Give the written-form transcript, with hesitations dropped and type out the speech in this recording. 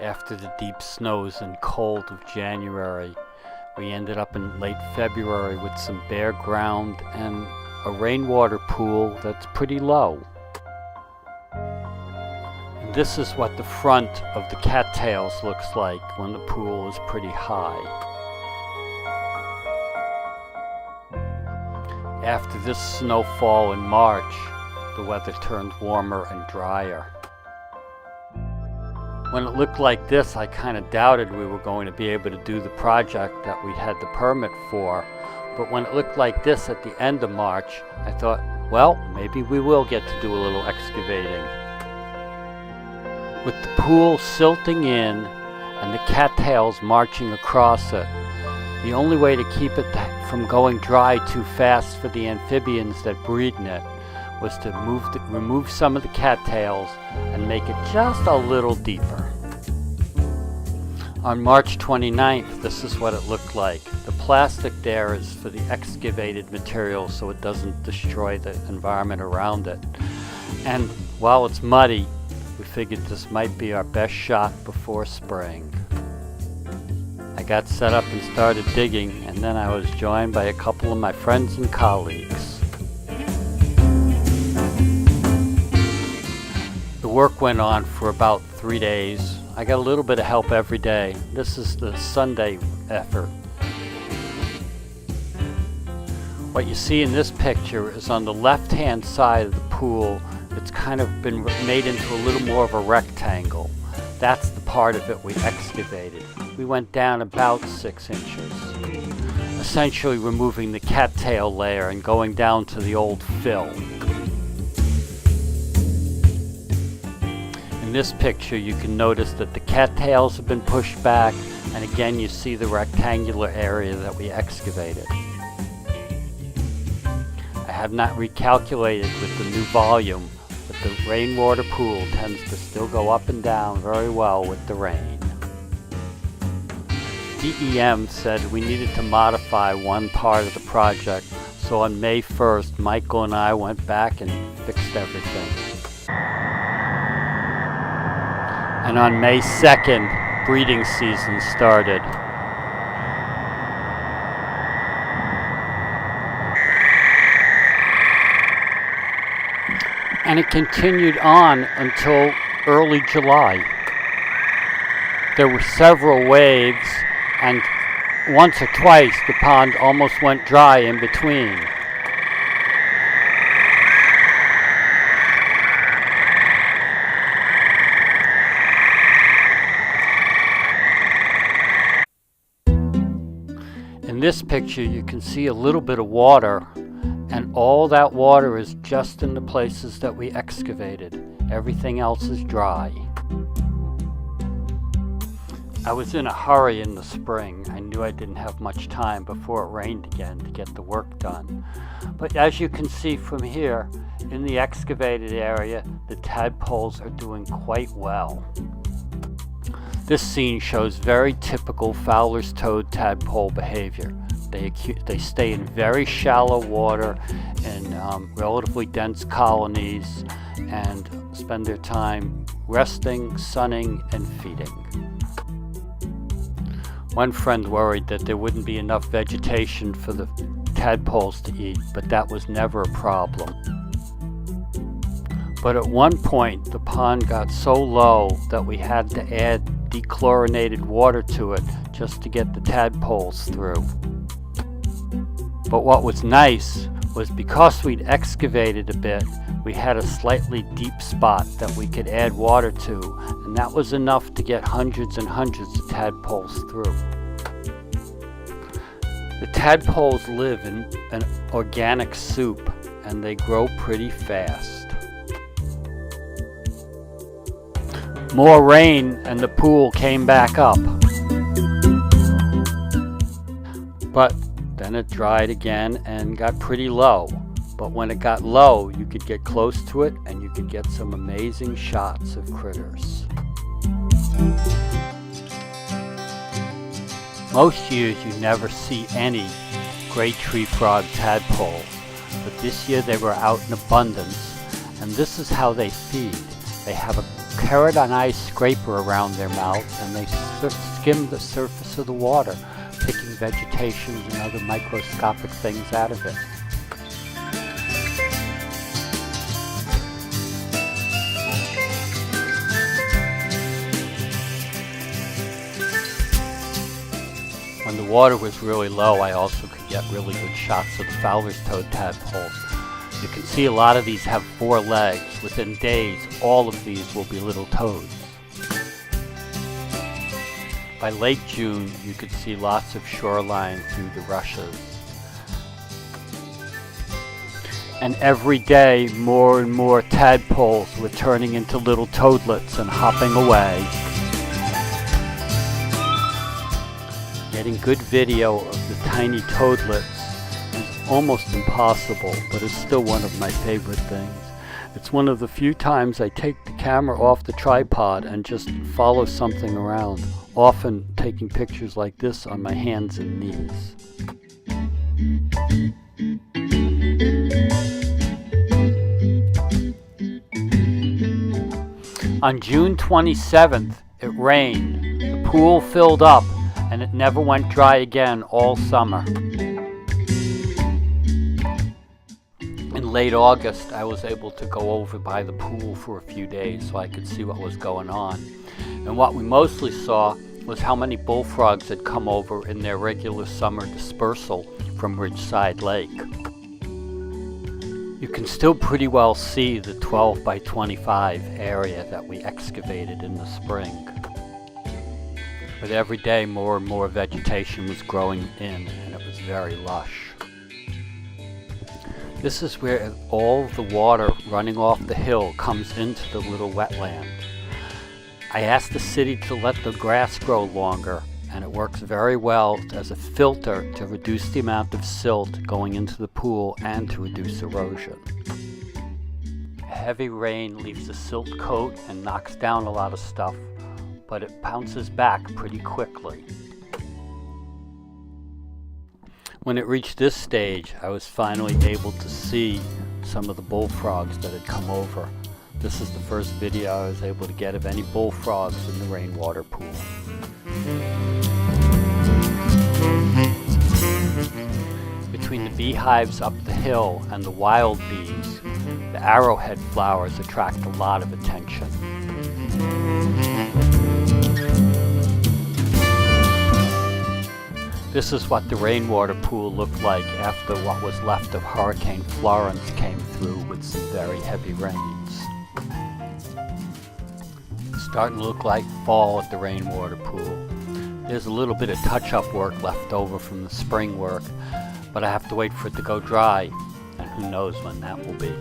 After the deep snows and cold of January, we ended up in late February with some bare ground and a rainwater pool that's pretty low. And this is what the front of the cattails looks like when the pool is pretty high. After this snowfall in March, the weather turned warmer and drier. When it looked like this, I kind of doubted we were going to be able to do the project that we had the permit for. But when it looked like this at the end of March, I thought, well, maybe we will get to do a little excavating. With the pool silting in and the cattails marching across it, the only way to keep it from going dry too fast for the amphibians that breed in it was to remove some of the cattails and make it just a little deeper. On March 29th, this is what it looked like. The plastic there is for the excavated material so it doesn't destroy the environment around it. And while it's muddy, we figured this might be our best shot before spring. I got set up and started digging, and then I was joined by a couple of my friends and colleagues. The work went on for about 3 days. I got a little bit of help every day. This is the Sunday effort. What you see in this picture is on the left-hand side of the pool, it's kind of been made into a little more of a rectangle. That's the part of it we excavated. We went down about 6 inches, essentially removing the cattail layer and going down to the old fill. In this picture you can notice that the cattails have been pushed back, and again you see the rectangular area that we excavated. I have not recalculated with the new volume, but the rainwater pool tends to still go up and down very well with the rain. DEM said we needed to modify one part of the project, so on May 1st Michael and I went back and fixed everything. And on May 2nd, breeding season started. And it continued on until early July. There were several waves, and once or twice the pond almost went dry in between. In this picture you can see a little bit of water, and all that water is just in the places that we excavated. Everything else is dry. I was in a hurry in the spring. I knew I didn't have much time before it rained again to get the work done. But as you can see from here, in the excavated area, the tadpoles are doing quite well. This scene shows very typical Fowler's toad tadpole behavior. They stay in very shallow water in relatively dense colonies and spend their time resting, sunning, and feeding. One friend worried that there wouldn't be enough vegetation for the tadpoles to eat, but that was never a problem. But at one point the pond got so low that we had to add dechlorinated water to it just to get the tadpoles through. But what was nice was because we'd excavated a bit, we had a slightly deep spot that we could add water to, and that was enough to get hundreds and hundreds of tadpoles through. The tadpoles live in an organic soup, and they grow pretty fast. More rain and the pool came back up. But then it dried again and got pretty low. But when it got low, you could get close to it and you could get some amazing shots of critters. Most years you never see any great tree frog tadpoles, but this year they were out in abundance, and this is how they feed. They have a keratin ice scraper around their mouths, and they skim the surface of the water, picking vegetation and other microscopic things out of it. When the water was really low, I also could get really good shots of the Fowler's toad tadpoles. You can see a lot of these have 4 legs. Within days, all of these will be little toads. By late June, you could see lots of shoreline through the rushes. And every day, more and more tadpoles were turning into little toadlets and hopping away. Getting good video of the tiny toadlets is almost impossible, but it's still one of my favorite things. It's one of the few times I take the camera off the tripod and just follow something around, often taking pictures like this on my hands and knees. On June 27th, it rained. The pool filled up, and it never went dry again all summer. In late August, I was able to go over by the pool for a few days so I could see what was going on. And what we mostly saw was how many bullfrogs had come over in their regular summer dispersal from Ridgeside Lake. You can still pretty well see the 12 by 25 area that we excavated in the spring. But every day more and more vegetation was growing in, and it was very lush. This is where all the water running off the hill comes into the little wetland. I asked the city to let the grass grow longer, and it works very well as a filter to reduce the amount of silt going into the pool and to reduce erosion. Heavy rain leaves a silt coat and knocks down a lot of stuff, but it bounces back pretty quickly. When it reached this stage, I was finally able to see some of the bullfrogs that had come over. This is the first video I was able to get of any bullfrogs in the rainwater pool. Between the beehives up the hill and the wild bees, the arrowhead flowers attract a lot of attention. This is what the rainwater pool looked like after what was left of Hurricane Florence came through with some very heavy rains. It's starting to look like fall at the rainwater pool. There's a little bit of touch-up work left over from the spring work, but I have to wait for it to go dry, and who knows when that will be.